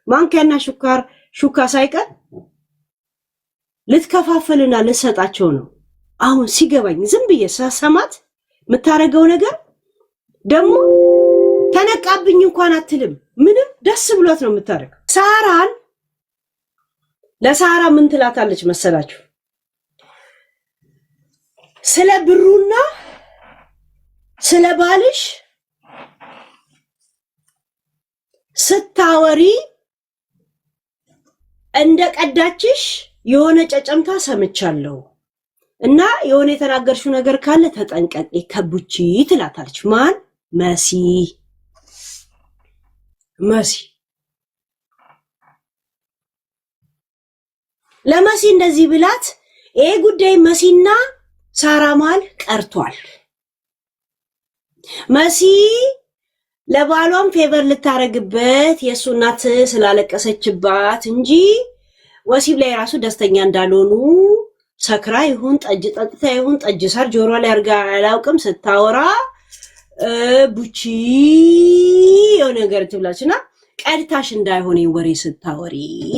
ማንኪያና ሹካ ሳይቀር ልትከፋፈልና ልትሰጣቸው ነው። አሁን ሲገባኝ ዝም ብዬ ሰማት የምታረገው ነገር ደግሞ ተነቃብኝ እንኳን አትልም። ምንም ደስ ብሏት ነው የምታረገው። ሳራን ለሳራ ምን ትላታለች መሰላችሁ? ስለ ብሩና ስለ ባልሽ ስታወሪ እንደቀዳችሽ የሆነ ጨጨምታ ሰምቻለሁ እና የሆነ የተናገርሽው ነገር ካለ ተጠንቀቂ ከቡቺ ትላታለች። ማን? መሲ ለመሲ እንደዚህ ብላት ይሄ ጉዳይ መሲና ሳራ ማል ቀርቷል። መሲ ለባሏም ፌቨር ልታረግበት የሱ እናት ስላለቀሰችባት እንጂ ወሲብ ላይ ራሱ ደስተኛ እንዳልሆኑ ሰክራ ይሁን ጠጅ ጠጥታ ይሁን ጠጅ ሳር ጆሮ ላይ አርጋ አላውቅም ስታወራ ቡቺ የሆነ ነገር ትብላችና ቀድታሽ እንዳይሆን ወሬ ስታወሪ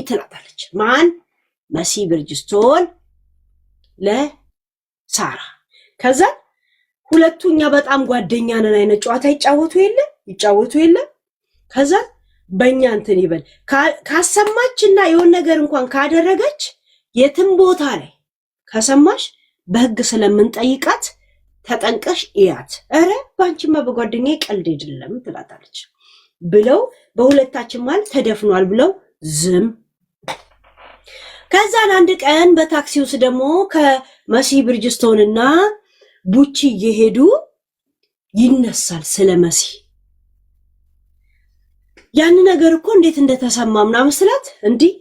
ትላታለች። ማን? መሲ ብርጅስቶን ለሳራ። ከዛ ሁለቱኛ በጣም ጓደኛ ነን አይነት ጨዋታ ይጫወቱ የለ ከዛ በእኛ እንትን ይበል ካሰማችና የሆነ ነገር እንኳን ካደረገች የትም ቦታ ላይ ከሰማሽ በህግ ስለምንጠይቃት ተጠንቀሽ እያት። ኧረ ባንቺማ በጓደኛዬ ቀልድ አይደለም ትላታለች ብለው በሁለታችን ማለት ተደፍኗል ብለው ዝም። ከዛን አንድ ቀን በታክሲ ውስጥ ደግሞ ከመሲ ብርጅስቶንና ቡቺ እየሄዱ ይነሳል ስለ መሲ። ያን ነገር እኮ እንዴት እንደተሰማ ምናምን ስላት እንዲህ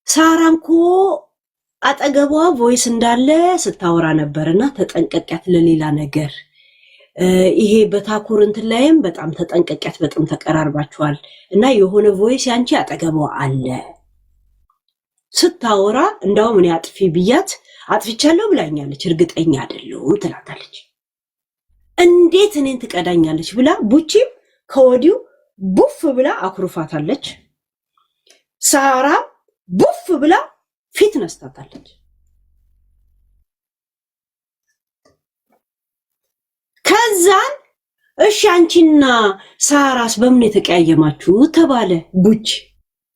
ሳራም እኮ አጠገቧ ቮይስ እንዳለ ስታወራ ነበርና ተጠንቀቂያት ለሌላ ነገር። ይሄ በታኩር እንትን ላይም በጣም ተጠንቀቂያት፣ በጣም ተቀራርባችኋል እና የሆነ ቮይስ ያንቺ አጠገቧ አለ ስታወራ እንዳውም እኔ አጥፊ ብያት አጥፍቻለሁ ብላኛለች እርግጠኛ አይደለሁም ትላታለች። እንዴት እኔን ትቀዳኛለች ብላ ቡቺም ከወዲሁ ቡፍ ብላ አኩርፋታለች። ሳራ ቡፍ ብላ ፊት ነስታታለች። ከዛን እሺ አንቺና ሳራስ በምን የተቀያየማችሁ ተባለ። ቡቺ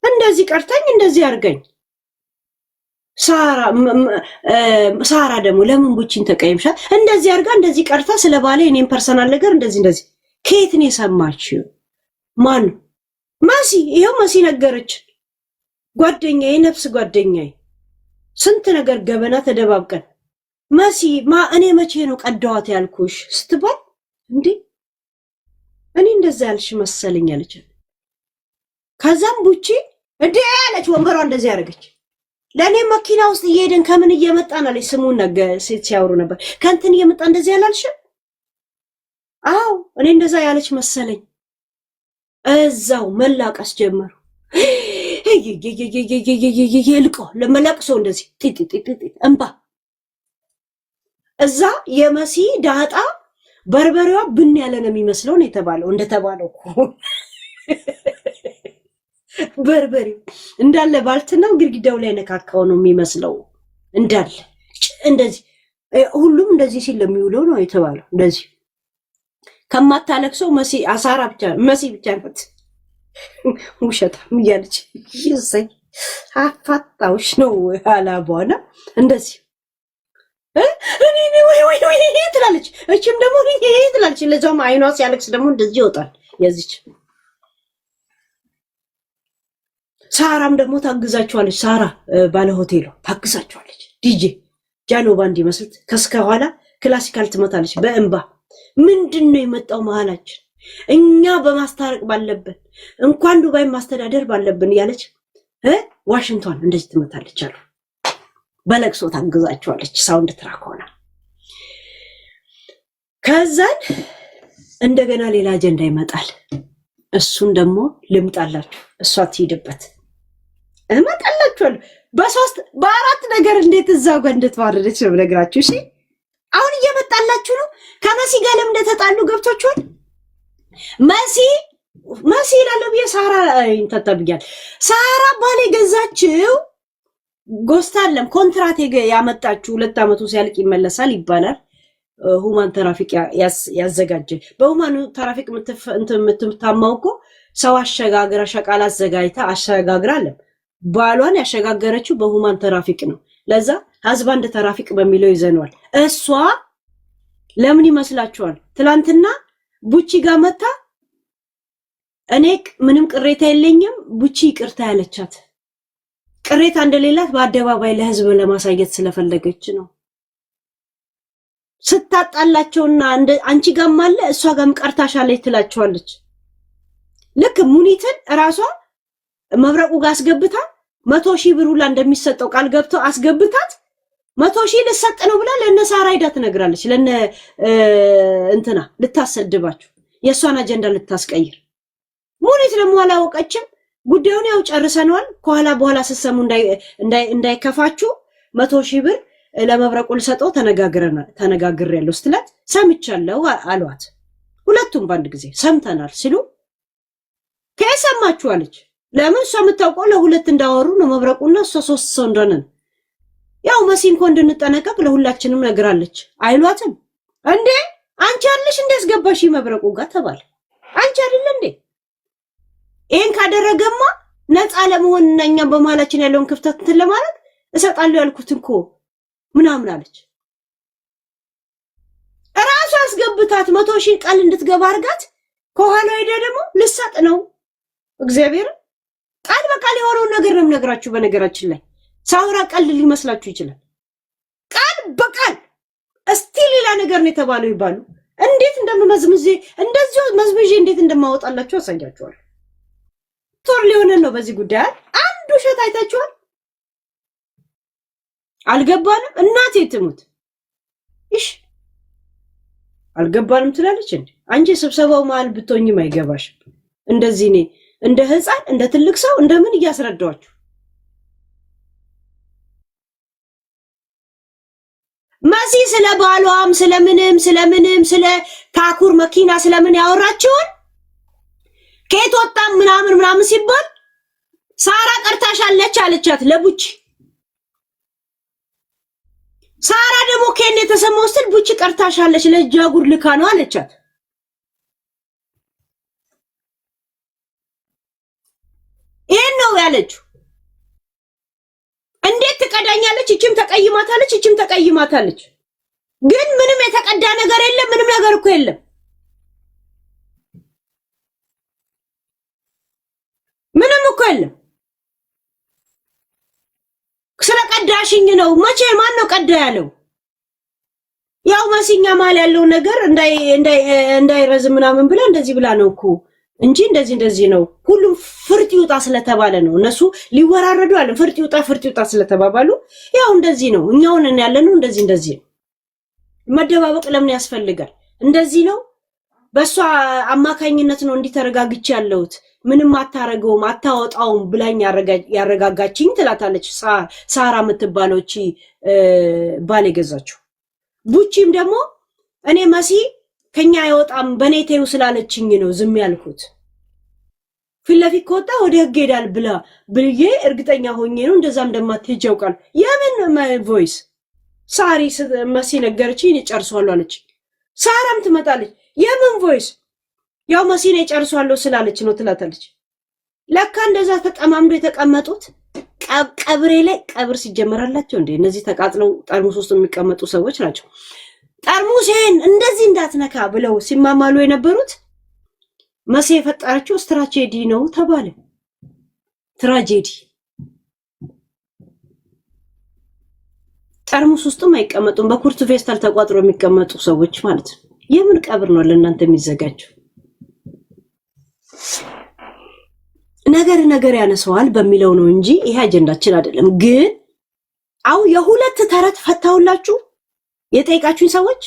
እንደዚህ ቀርተኝ እንደዚህ አርገኝ። ሳራ ደግሞ ለምን ቡቺን ተቀየምሻል? እንደዚህ አርጋ እንደዚህ ቀርታ ስለባለ እኔም ፐርሰናል ነገር እንደዚህ ከየት ነው የሰማችው? ማን? መሲ። ይሄው መሲ ነገረች። ጓደኛዬ፣ ነፍስ ጓደኛዬ፣ ስንት ነገር ገበና ተደባብቀን መሲ እኔ መቼ ነው ቀዳዋት ያልኩሽ ስትባል እንዴ እኔ እንደዛ ያልሽ መሰለኝ አለች። ከዛም ቡቺ እንዴ ያለች ወንበሯ እንደዚህ ያደረገች። ለኔ መኪና ውስጥ እየሄድን ከምን እየመጣን አለች። ስሙን ሲያወሩ ነበር። ከንትን እየመጣ እንደዚህ ያላልሽ? አዎ እኔ እንደዛ ያለች መሰለኝ። እዛው መላቀስ ጀመሩ። ይልቆ ለመላቅሶ እንደዚህ እንባ። እዛ የመሲ ዳጣ በርበሬዋ ብን ያለ ነው የሚመስለው ነው የተባለው። እንደተባለው በርበሬው እንዳለ ባልትናው ግድግዳው ላይ ነካካው ነው የሚመስለው እንዳለ እንደዚህ ሁሉም እንደዚህ ሲል ለሚውለው ነው የተባለው። እንደዚህ ከማታለቅሰው መሲ ብቻ ናት ውሸታም እያለች ይዘይ አፋጣውሽ ነው አላቧና እንደዚህ ወይ ትላለች። እቺም ደግሞ ትላለች። ለዛውም አይኗ ሲያለቅስ ደግሞ እንደዚህ ይወጣል የዚች። ሳራም ደግሞ ታግዛቸዋለች። ሳራ ባለ ሆቴሉ ታግዛቸዋለች። ዲጄ ጃኖ ባንድ ይመስል ከስከኋላ ክላሲካል ትመታለች በእንባ። ምንድነው የመጣው መሃላችን? እኛ በማስታረቅ ባለብን እንኳን ዱባይ ማስተዳደር ባለብን ያለች ዋሽንግተን እንደዚህ ትመታለች አሉ። በለቅሶ ታግዛቸዋለች። ሳውንድ ትራክ ሆና ከዛን እንደገና ሌላ አጀንዳ ይመጣል። እሱን ደግሞ ልምጣላችሁ፣ እሷ ትሄድበት እመጣላችኋለሁ። በሶስት በአራት ነገር እንዴት እዛው ጋር እንደተዋረደች ነው ነገራችሁ። እሺ አሁን እየመጣላችሁ ነው። ከመሲ ጋር ለምን እንደተጣሉ ገብቶችኋል። መሲ መሲ ይላለው ሳራ እንተተብያል ሳራ ባሌ ገዛችው ጎስታለም ኮንትራት ያመጣችው 2 አመቱ ሲያልቅ ይመለሳል ይባላል። ሁማን ትራፊክ ያዘጋጀ በሁማን ትራፊክ የምትታማው እኮ ሰው አሸጋግራ ሸቃላ አዘጋጅታ አሸጋግራለ ባሏን ያሸጋገረችው በሁማን ትራፊክ ነው። ለዛ ሀዝባንድ ትራፊክ በሚለው ይዘነዋል። እሷ ለምን ይመስላችኋል? ትላንትና ቡቺ ጋር መጣ እኔ ምንም ቅሬታ የለኝም ቡቺ ይቅርታ ያለቻት ቅሬታ እንደሌላት በአደባባይ ለህዝብ ለማሳየት ስለፈለገች ነው። ስታጣላቸውና አንቺ ጋርም አለ እሷ ጋርም ቀርታሻለች ትላቸዋለች። ልክ ሙኒትን ራሷ መብረቁ ጋር አስገብታ 100,000 ብር ሁላ እንደሚሰጠው ቃል ገብተው አስገብታት 100,000 ልሰጥ ነው ብላ ለነሳራ ሄዳ ትነግራለች። ለነ እንትና ልታሰድባቸው የሷን አጀንዳ ልታስቀይር ሙኒት ደግሞ አላወቀችም። ጉዳዩን ያው ጨርሰናል። ከኋላ በኋላ ሲሰሙ እንዳይከፋችሁ 100,000 ብር ለመብረቁ ልሰጠው ተነጋግሬያለሁ ስትላት ሰምቻለሁ አሏት። ሁለቱም ባንድ ጊዜ ሰምተናል ሲሉ ከሰማችሁ አለች። ለምን እሷ የምታውቀው ለሁለት እንዳወሩ ነው መብረቁና እሷ 3 ሰው እንደሆነ ያው መሲን ኮ እንድንጠነቀቅ ለሁላችንም ነግራለች። አይሏትም እንዴ አንቺ አለሽ እንደስገባሽ መብረቁ ጋር ተባለ። አንቺ አይደል እንዴ ይሄን ካደረገማ ነፃ ለመሆንና እኛ በመሃላችን ያለውን ክፍተት እንትን ለማለት እሰጣለሁ ያልኩት እኮ ምናምን አለች። ራሷ አስገብታት 100,000 ቃል እንድትገባ አርጋት ከኋላ ሄዳ ደግሞ ልሰጥ ነው። እግዚአብሔር ቃል በቃል የሆነውን ነገር ነው የምነግራችሁ። በነገራችን ላይ ሳውራ ቀልድ ሊመስላችሁ ይችላል። ቃል በቃል እስቲ ሌላ ነገር ነው የተባለው ይባሉ። እንዴት እንደምመዝምዜ እንደዚሁ መዝምዤ እንዴት እንደማወጣላችሁ አሳያችኋለሁ። ቶር ሊሆነን ነው በዚህ ጉዳይ አንዱ ሸት አይታችኋል። አልገባንም እናቴ ትሙት እሺ አልገባንም ትላለች እንዴ አንቺ ስብሰባው መሃል ብትሆኝም አይገባሽም። እንደዚህ ነኝ እንደ ህፃን እንደ ትልቅ ሰው እንደምን እያስረዳዋችሁ መሲ ስለ ባሏም ስለምንም ስለ ታኩር መኪና ስለምን ያወራችውን ከየት ወጣም ምናምን ሲባል ሳራ ቀርታሻለች አለቻት ለቡቺ። ሳራ ደግሞ ከኔ የተሰማው ስል ቡቺ ቀርታሻለች ለጃጉር ልካ ነው አለቻት። ይሄን ነው ያለችው። እንዴት ትቀዳኛለች? እቺም ተቀይማታለች። ግን ምንም የተቀዳ ነገር የለም። ምንም ነገር እኮ የለም። ምንም እኮ የለም። ስለቀዳሽኝ ነው። መቼ ማን ነው ቀዳ ያለው? ያው መሲኛ ማል ያለው ነገር እንዳይረዝም ምናምን ብላ እንደዚህ ብላ ነው እኮ እንጂ እንደዚህ ነው። ሁሉም ፍርጥ ይውጣ ስለተባለ ነው። እነሱ ሊወራረዱ አለ ፍርጥ ይውጣ ስለተባባሉ ያው እንደዚህ ነው። እኛውን ያለነው እንደዚህ ነው። መደባበቅ ለምን ያስፈልጋል? እንደዚህ ነው። በሷ አማካኝነት ነው እንዲተረጋግች ያለውት። ምንም አታረገውም አታወጣውም ብላኝ ያረጋጋችኝ ትላታለች ሳራ የምትባለው እቺ ባል የገዛችው። ቡቺም ደግሞ እኔ መሲ ከኛ አይወጣም በኔቴው ስላለችኝ ነው ዝም ያልኩት። ፊት ለፊት ከወጣ ወደ ህግ ሄዳል ብዬ እርግጠኛ ሆኜ ነው እንደዛ እንደማትሄጅ ያውቃል። የምን ቮይስ ሳሪ መሲ ነገረችኝ ጨርሷል አለች። ሳራም ትመጣለች የምን ቮይስ ያው መሲኔ ጨርሷለሁ ስላለች ነው ትላታለች። ለካ እንደዛ ተጠማምዶ የተቀመጡት ቀብሬ ላይ ቀብር ሲጀመራላቸው እንዴ እነዚህ ተቃጥለው ጠርሙስ ውስጥ የሚቀመጡ ሰዎች ናቸው። ጠርሙሴን እንደዚህ እንዳትነካ ብለው ሲማማሉ የነበሩት መሲ የፈጠረችው ስትራቴጂ ነው ተባለ። ትራጀዲ ጠርሙስ ውስጥም አይቀመጡም። በኩርቱ ፌስታል ተቋጥሮ የሚቀመጡ ሰዎች ማለት ነው። የምን ቀብር ነው ለእናንተ የሚዘጋጀው? ነገር ያነሰዋል በሚለው ነው እንጂ ይሄ አጀንዳችን አይደለም። ግን አው የሁለት ተረት ፈታውላችሁ የጠይቃችሁኝ ሰዎች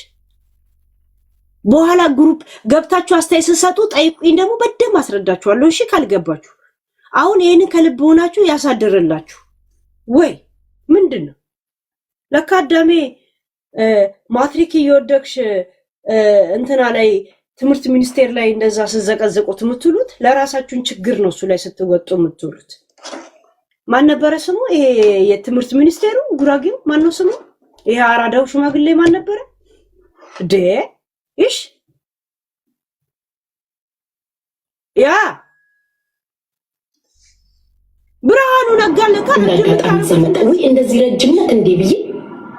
በኋላ ግሩፕ ገብታችሁ አስተያየት ስትሰጡ ጠይቁኝ፣ ደግሞ በደንብ አስረዳችኋለሁ። እሺ ካልገባችሁ አሁን ይሄንን ከልብ ሆናችሁ ያሳደረላችሁ ወይ ምንድነው? ለካዳሜ ማትሪክ እየወደቅሽ እንትና ላይ ትምህርት ሚኒስቴር ላይ እንደዛ ስዘቀዘቁት የምትሉት ለራሳችሁን ችግር ነው እሱ ላይ ስትወጡ የምትሉት። ማን ነበረ ስሙ? ይሄ የትምህርት ሚኒስቴሩ ጉራጌው ማን ነው ስሙ? ይሄ አራዳው ሽማግሌ ማን ነበረ? እሺ ያ ብርሃኑ ነጋ ለካ እንደዚህ ረጅምነት እንዴ ብዬ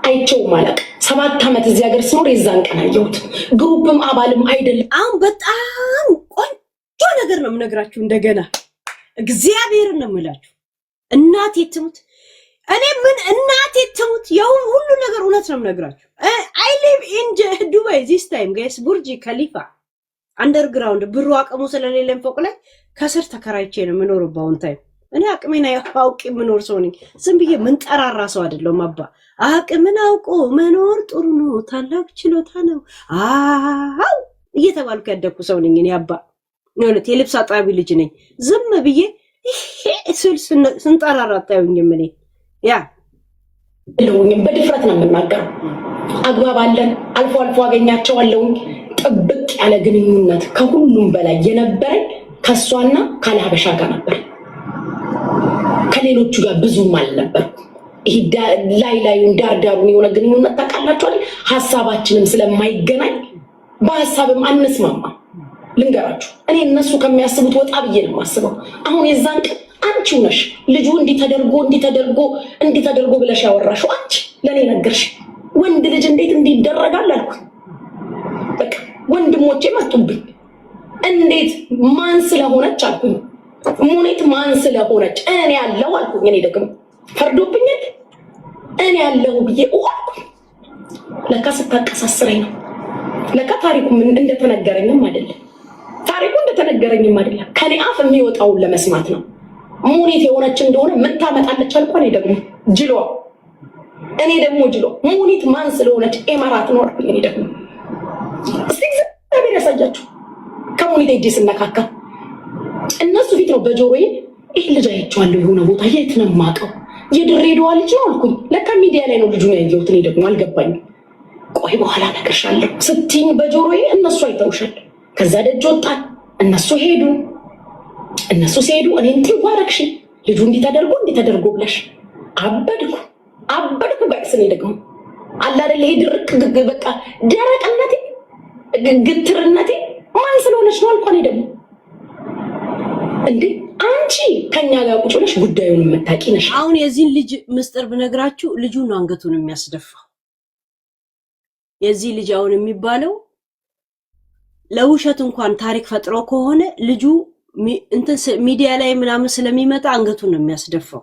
አይቼው ማለቅ 7 ዓመት እዚህ ሀገር ስኖር የዛን ቀን አየሁት። ግሩፕም አባልም አይደለም። አሁን በጣም ቆንጆ ነገር ነው የምነግራችሁ። እንደገና እግዚአብሔርን ነው የምላችሁ። እናቴ ትሙት እኔ ምን እናቴ ትሙት ያው ሁሉ ነገር እውነት ነው የምነግራችሁ። I live in Dubai this time guys ቡርጅ ከሊፋ አንደርግራውንድ ብሩ አቅሙ ስለሌለም ፎቅ ላይ ከስር ተከራይቼ ነው የምኖረው ባውን ታይም። እኔ አቅሜን አውቄ የምኖር ሰው ነኝ። ዝም ብዬ ምን ጠራራ ሰው አይደለም። አባ አቅምን አውቆ መኖር ጥሩ ነው፣ ታላቅ ችሎታ ነው አው እየተባልኩ ያደኩ ሰው ነኝ። እኔ አባ ማለት የልብስ አጣቢ ልጅ ነኝ። ዝም ብዬ ስንጠራራ አታዩኝም። እኔ ያ ለውኝም በድፍረት ነው የምናገረው። አግባብ አለን። አልፎ አልፎ አገኛቸዋለሁ። ጥብቅ ያለ ግንኙነት ከሁሉም በላይ የነበረኝ ከሷና ካለሀበሻ ጋር ነበር። ከሌሎቹ ጋር ብዙም አልነበርኩም። ይሄ ላዩን ዳርዳሩን የሆነ ግንኙነት ታውቃላችሁ አይደል? ሐሳባችንም ስለማይገናኝ በሐሳብም አንስማማ። ልንገራችሁ እኔ እነሱ ከሚያስቡት ወጣ ብዬ ነው የማስበው። አሁን የዛን ቀን አንቺው ነሽ ልጁ እንዲተደርጎ ብለሽ ያወራሽው አንቺ ለኔ ነገርሽ። ወንድ ልጅ እንዴት እንዲደረጋል አልኩ። በቃ ወንድሞቼ መጡብኝ። እንዴት ማን ስለሆነች አልኩኝ። ሙኒት ማን ስለሆነች እኔ ያለው አልኩኝ። እኔ ደግሞ ፈርዶብኛል። እኔ ያለው ብዬ አልኩኝ። ለካ ስታቀሳስረኝ ነው። ለካ ታሪኩ ምን እንደተነገረኝም አይደለም። ከኔ አፍ የሚወጣውን ለመስማት ነው። ሙኒት የሆነች እንደሆነ ምን ታመጣለች አልኩ። እኔ ደግሞ ጅሎ ሙኒት ማን ስለሆነች ኤማራት ነው አልኩኝ። እኔ ደግሞ እስቲ እግዚአብሔር ያሳያችሁ። ከሙኒት ሄጄ ስነካካ እነሱ ፊት ነው በጆሮዬ ይሄ ልጅ አይቼዋለሁ የሆነ ቦታ የት ነው የማውቀው? የድሬዳዋ ልጅ ነው አልኩኝ። ለካ ሚዲያ ላይ ነው ልጁን ያየሁት። እኔ ደግሞ አልገባኝም። ቆይ በኋላ እነግርሻለሁ ስትይኝ በጆሮዬ እነሱ አይተውሻል። ከዛ ደጅ ወጣን። እነሱ ሲሄዱ እኔን ትዋረክሽ ልጁ እንዲተደርጎ ብለሽ አበድኩ ጋይስ። እኔ ደግሞ አለ አይደል ይሄ ድርቅ በቃ ደረቅነቴ ግትርነቴ ማን ስለሆነች ነው አልኳ። እኔ ደግሞ እንዴ አንቺ ከኛ ጋር ቁጭ ብለሽ ጉዳዩን የምታውቂ ነሽ። አሁን የዚህን ልጅ ምስጥር ብነግራችሁ ልጁ ነው አንገቱን የሚያስደፋው። የዚህ ልጅ አሁን የሚባለው ለውሸት እንኳን ታሪክ ፈጥሮ ከሆነ ልጁ እንትን ሚዲያ ላይ ምናምን ስለሚመጣ አንገቱን ነው የሚያስደፋው።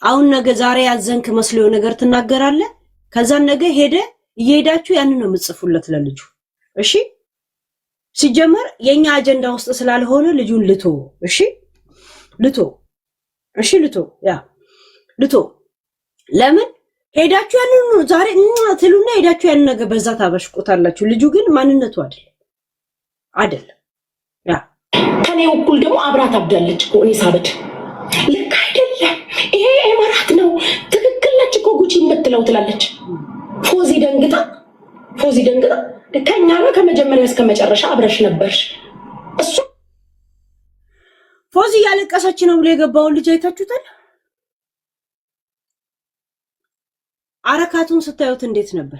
አሁን ነገ ዛሬ ያዘንክ መስሎ ነገር ትናገራለህ። ከዛን ነገ እየሄዳችሁ ያንን ነው የምጽፉለት ለልጁ። እሺ ሲጀመር የኛ አጀንዳ ውስጥ ስላልሆነ ልጁን ልቶ ለምን ሄዳችሁ ያንን ዛሬ ትሉና ሄዳችሁ ያንን ነገር በዛ ታበሽቁታላችሁ። ልጁ ግን ማንነቱ አይደለም። ያ ከኔ እኩል ደግሞ አብራት አብዳለች እኮ እኔ ሳበድ ልክ አይደለም ይሄ ኤማራት ነው ትክክል ነች እኮ ጉቺ የምትለው ትላለች። ፎዚ ደንግጣ ከኛ ጋር ከመጀመሪያ እስከ መጨረሻ አብረሽ ነበርሽ። እሱ ፎዚ ያለቀሰች ነው ብሎ የገባውን ልጅ አይታችሁታል? አረካቱን ስታዩት እንዴት ነበር?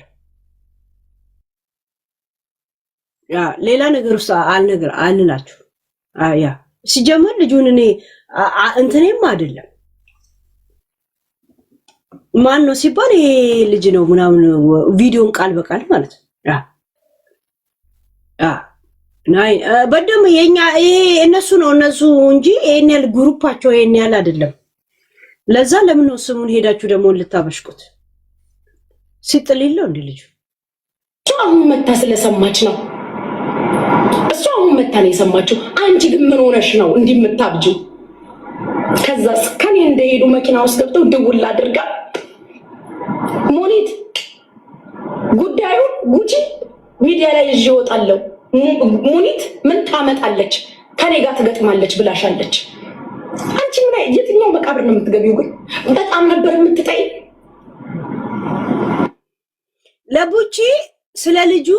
ያ ሌላ ነገር ውስጥ አልላችሁ። ያ ሲጀመር ልጁን እኔ እንትኔም አይደለም ማን ነው ሲባል ይሄ ልጅ ነው ምናምን ቪዲዮን ቃል በቃል ማለት ነው። ናይ በደም የኛ ይሄ እነሱ እንጂ ይሄን ያህል ግሩፓቸው ይሄን ያህል አይደለም። ለዛ ለምን ነው ስሙን ሄዳችሁ ደግሞ ልታበሽቁት? ሲጥልለው እንደ ልጅ አሁን መታ ስለሰማች ነው። እሱ አሁን መታ ነው የሰማችው። አንቺ ግን ምን ሆነሽ ነው እንዲህ የምታብጂው? ከዛስ ከኔ እንደሄዱ መኪና ውስጥ ገብተው ደውል አድርጋ ሙኒት ጉዳዩን ጉቺ ሚዲያ ላይ ይዤ እወጣለሁ፣ ሙኒት ምን ታመጣለች ከኔ ጋር ትገጥማለች ብላሻለች። አንቺ ምን የትኛው መቃብር ነው የምትገቢው? ግን በጣም ነበር የምትጠይ። ለቡቺ ስለ ልጁ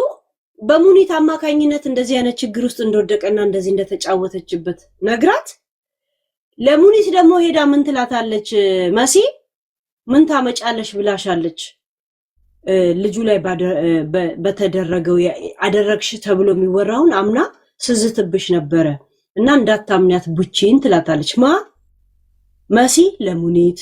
በሙኒት አማካኝነት እንደዚህ አይነት ችግር ውስጥ እንደወደቀና እንደዚህ እንደተጫወተችበት ነግራት ለሙኒት ደግሞ ሄዳ ምን ትላታለች? መሲ ምን ታመጫለሽ ብላሻለች። ልጁ ላይ በተደረገው አደረግሽ ተብሎ የሚወራውን አምና ስዝትብሽ ነበረ እና እንዳታምኛት ቡቺን ትላታለች። መሲ ለሙኒት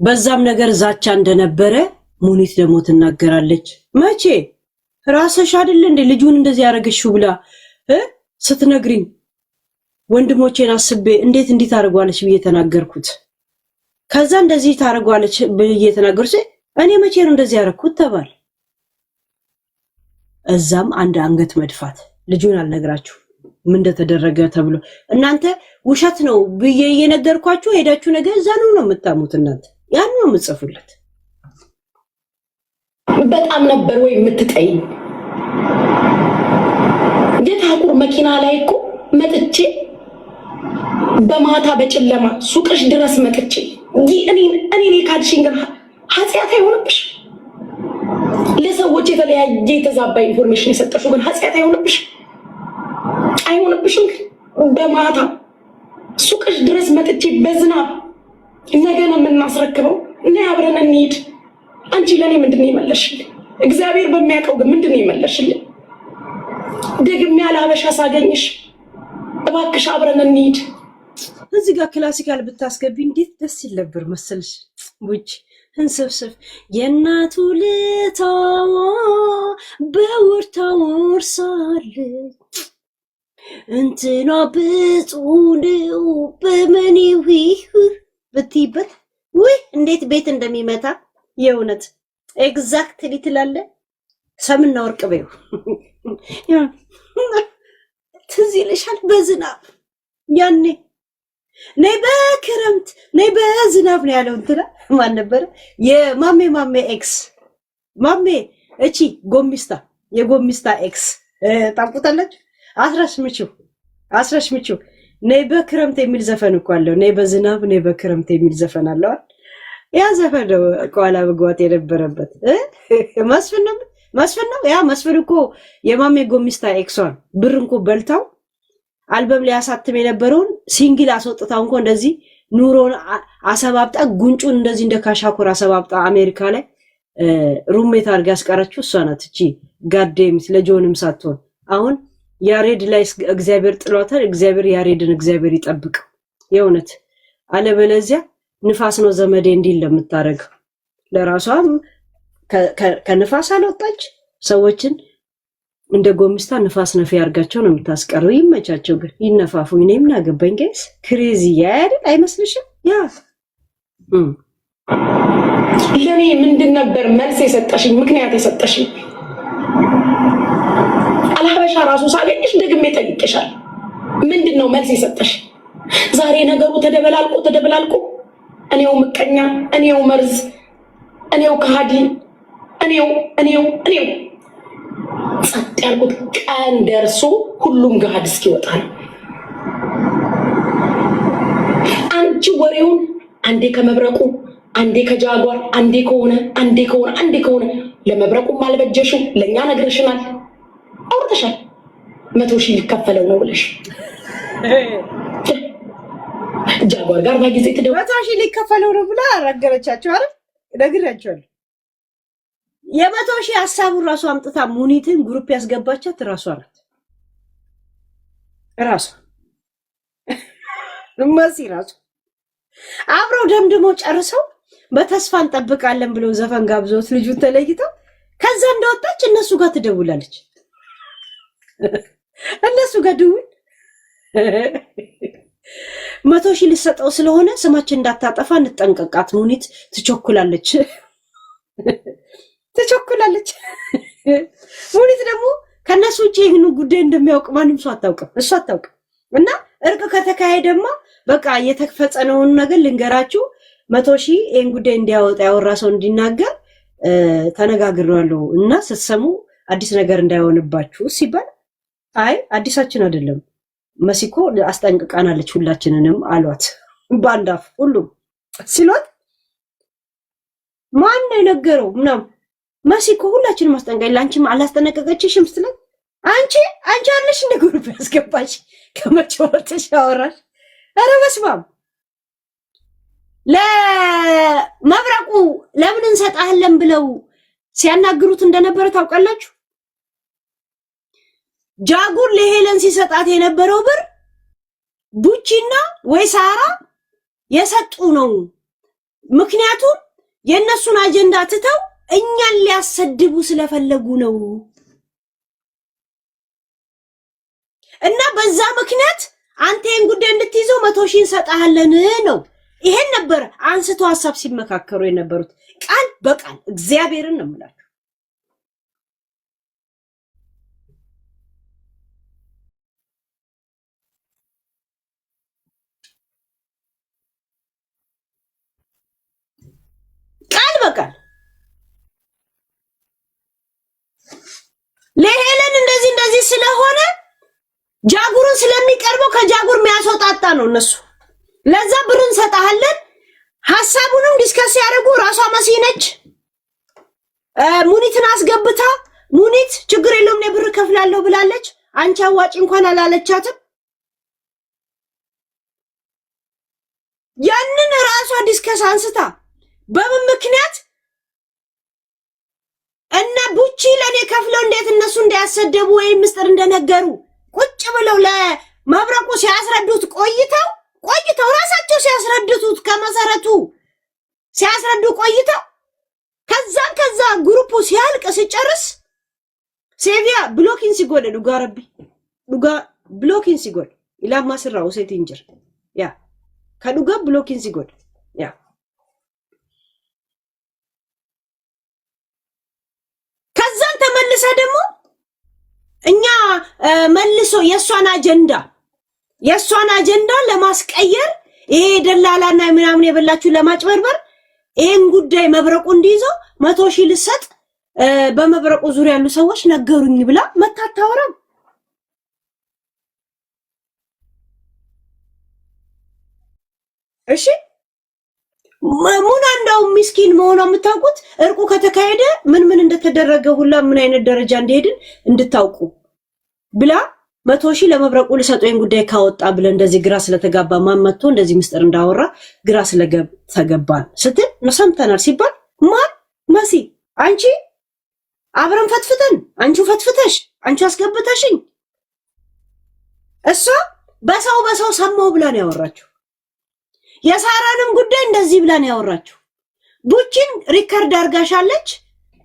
በዛም ነገር ዛቻ እንደነበረ ሙኒት ደግሞ ትናገራለች። መቼ ራስሽ አይደል እንደ ልጁን እንደዚህ ያረገሽው ብላ ስትነግሪኝ ወንድሞቼን አስቤ እንዴት ታርጓለች ብዬ ተናገርኩት። ከዛ እንደዚህ ታርጓለች ብዬ ተናገርኩ። እኔ መቼ ነው እንደዚህ ያረኩት ተባለ። እዛም አንድ አንገት መድፋት ልጁን አልነግራችሁ ምን እንደተደረገ ተብሎ እናንተ ውሸት ነው ብዬ እየነገርኳችሁ ሄዳችሁ ነገር እዛ ነው የምታሙት። እናንተ ያን ነው የምጽፉለት። በጣም ነበር ወይ የምትጠይ የታቁር መኪና ላይ እኮ መጥቼ በማታ በጨለማ ሱቅሽ ድረስ መጥቼ እኔ ካድሽኝ ግን ኃጢአት አይሆንብሽ? ለሰዎች የተለያየ የተዛባ ኢንፎርሜሽን የሰጠሽው ግን ኃጢአት አይሆንብሽ? አይሆንብሽም? በማታ ሱቅሽ ድረስ መጥቼ በዝናብ ነገ ነው የምናስረክበው እና አብረን እንሂድ። አንቺ ለኔ ምንድን ነው የመለሽልኝ? እግዚአብሔር በሚያውቀው ግን ምንድን ነው የመለሽልኝ? ደግሜ ያለ ሀበሻ ሳገኝሽ እባክሽ አብረን እንሂድ። እዚህ ጋር ክላሲካል ብታስገቢ እንዴት ደስ ይል ነበር መሰልሽ? ውጭ እንስብስብ የእናቱ ልታዋ በውርታ ወርሳለች እንትና ብፁው በመኔው ብትይበት ውይ እንዴት ቤት እንደሚመታ የእውነት ኤግዛክትሊ ትላለ። ሰምና ወርቅ በይው ትዝ ይልሻል? በዝናብ ያኔ ነይ በክረምት ነይ በዝናብ ነው ያለው። እንትና ማን ነበረ? የማሜ ኤክስ ማሜ እቺ ጎሚስታ የጎሚስታ ኤክስ ታውቁታላችሁ? አስረሽ ምቹ ነይ በክረምት የሚል ዘፈን እኮ አለው። ነይ በዝናብ ነይ በክረምት የሚል ዘፈን አለው። ያ ዘፈን ነው ቋላ በጓት የነበረበት መስፍን ነው። ያ መስፍን እኮ የማሜ ጎሚስታ ኤክሷን ብር እንኮ በልታው አልበም ላይ ያሳትም የነበረውን ሲንግል አስወጥታው እንኮ እንደዚህ ኑሮን አሰባብጣ ጉንጩን እንደዚህ እንደ ካሻኮር አሰባብጣ አሜሪካ ላይ ሩሜት አድርጋ ያስቀረችው እሷ ናት። እቺ ጋዴሚስ ለጆንም ሳትሆን አሁን ያሬድ ላይ እግዚአብሔር ጥሏታል። እግዚአብሔር ያሬድን እግዚአብሔር ይጠብቅ የእውነት። አለበለዚያ ንፋስ ነው ዘመዴ እንዲል ለምታረገው ለራሷም ከንፋስ አልወጣች ሰዎችን እንደ ጎሚስታ ንፋስ ነፊ ያርጋቸው ነው የምታስቀረው። ይመቻቸው ግን ይነፋፉ። እኔም ናገባኝ ጋይስ ክሬዚ ያያድል አይመስልሽም? ያ ለኔ ምንድን ነበር መልስ የሰጠሽኝ ምክንያት የሰጠሽኝ? አልሀበሻ ራሱ ሳገኝሽ ደግሜ ጠይቄሻል። ምንድን ነው መልስ የሰጠሽ? ዛሬ ነገሩ ተደበላልቆ እኔው ምቀኛ፣ እኔው መርዝ፣ እኔው ከሃዲ፣ እኔው ጸጥ ያልኩት ቀን ደርሶ ሁሉም ገሃድ እስኪወጣ ነው። አንቺ ወሬውን አንዴ ከመብረቁ አንዴ ከጃጓር አንዴ ከሆነ ለመብረቁም አልበጀሽም። ለእኛ ነግረሽናል፣ አውርተሻል። 100 ሺህ ሊከፈለው ነው ብለሽ ጃጓር ጋር በጊዜ ትደው 100 ሺህ ሊከፈለው ነው ብላ አረገረቻቸው አይደል? ነግራቸዋለሁ። የ100 ሺህ ሐሳቡን ራሱ አምጥታ ሙኒትን ግሩፕ ያስገባቻት ራሷ ናት። መሲ ራሱ አብረው ደምድሞ ጨርሰው በተስፋ እንጠብቃለን ብለው ዘፈን ጋብዘውት ልጁን ተለይተው ከዛ እንደወጣች እነሱ ጋር ትደውላለች። እነሱ ጋር ደውል 100 ሺህ ልሰጠው ስለሆነ ስማችን እንዳታጠፋ እንጠንቀቃት። ሙኒት ትቸኩላለች። ሙኒት ደግሞ ከነሱ ውጪ ይህን ጉዳይ እንደሚያውቅ ማንም ሰው አታውቅም። እሱ አታውቅም። እና እርቅ ከተካሄደማ በቃ የተፈጸመውን ነገር ልንገራችሁ። 100 ሺህ ይህን ጉዳይ እንዲያወጣ ያወራ ሰው እንዲናገር ተነጋግሬዋለሁ እና ስትሰሙ አዲስ ነገር እንዳይሆንባችሁ ሲባል አይ አዲሳችን አይደለም መሲኮ አስጠንቅቃናለች ሁላችንንም አሏት። ባንዳፍ ሁሉም ሲሏት ማን ነው የነገረው ምናምን? መሲ እኮ ሁላችንም አስጠንቀቀኝ። ላንቺም አላስጠነቀቀችሽም ስትለኝ አንቺ አለሽ እንደ ግሩፕ ያስገባሽ ከመቼው ወጥተሽ አወራሽ? ኧረ በስመ አብ። ለመብረቁ ለምን እንሰጣለን ብለው ሲያናግሩት እንደነበረ ታውቃላችሁ? ጃጉር ለሄለን ሲሰጣት የነበረው ብር ቡቺና ወይ ሳራ የሰጡ ነው። ምክንያቱም የእነሱን አጀንዳ ትተው እኛን ሊያሰድቡ ስለፈለጉ ነው እና በዛ ምክንያት አንተ ይሄን ጉዳይ እንድትይዘው 100,000 እንሰጣለን ነው። ይሄን ነበር አንስቶ ሐሳብ ሲመካከሩ የነበሩት ቃል በቃል እግዚአብሔርን ነው የምላችሁ። ቃል በቃል ለሄለን እንደዚህ ስለሆነ ጃጉርን ስለሚቀርበው ከጃጉር የሚያስወጣጣ ነው እነሱ። ለዛ ብር እንሰጣለን ሐሳቡንም ዲስከስ ያደርጉ። ራሷ መሲ ነች ሙኒትን አስገብታ ሙኒት ችግር የለውም ነው ብር ከፍላለሁ ብላለች። አንቺ አዋጭ እንኳን አላለቻትም። ያንን ራሷ ዲስከስ አንስታ በምን ምክንያት እና ቡቺ ለኔ ከፍለው እንዴት እነሱ እንዳያሰደቡ ወይም ምስጥር እንደነገሩ ቁጭ ብለው ለመብረቁ ሲያስረዱት ቆይተው ራሳቸው ሲያስረዱት ከመሰረቱ ሲያስረዱ ቆይተው ከዛ ግሩፑ ሲያልቅ ሲጨርስ ሴቪያ ብሎኪን ሲጎል ዱጋ ብሎኪን ሲጎል ኢላማ ስራው ሴት እንጀር ያ ከዱጋ ብሎኪን ሲጎል ያ ከዛን ተመልሰ ደግሞ እኛ መልሶ የሷን አጀንዳ ለማስቀየር ይሄ ደላላና ምናምን የበላችሁ ለማጭበርበር ይሄን ጉዳይ መብረቁ እንዲይዘው 100,000 ልሰጥ በመብረቁ ዙሪያ ያሉ ሰዎች ነገሩኝ ብላ መታታወራም። እሺ ሙና እንደው ምስኪን መሆኗ የምታውቁት እርቁ ከተካሄደ ምን እንደተደረገ ሁላ ምን አይነት ደረጃ እንደሄድን እንድታውቁ ብላ 100,000 ለመብረቁ ልሰጠኝ ጉዳይ ካወጣ ብለ እንደዚህ ግራ ስለተጋባ ማን መጥቶ እንደዚህ ምስጥር እንዳወራ ግራ ስለተገባን ስትል ነው ሰምተናል ሲባል ማን መሲ አንቺ አብረን ፈትፍተን አንቺ ፈትፍተሽ አንቺ አስገብተሽኝ እሷ በሰው ሰማው ብላ ነው ያወራችሁ። የሳራንም ጉዳይ እንደዚህ ብላ ነው ያወራችሁ። ቡቺን ሪከርድ አርጋሻለች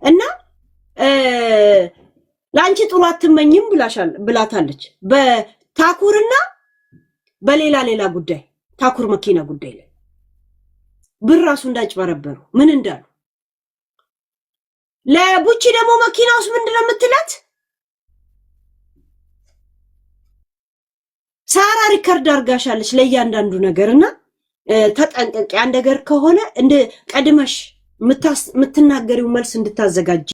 እና ላንቺ ጥሩ አትመኝም ብላታለች። በታኩርና በሌላ ጉዳይ ታኩር መኪና ጉዳይ ላይ ብር ራሱ እንዳጭበረበሩ ምን እንዳሉ ለቡቺ ደግሞ መኪናውስ ምንድነው የምትላት? ሳራ ሪከርድ አርጋሻለች ለእያንዳንዱ ነገርና ተጠንቀቂ። አንድ ነገር ከሆነ እንደ ቀድመሽ የምትናገሪው መልስ እንድታዘጋጅ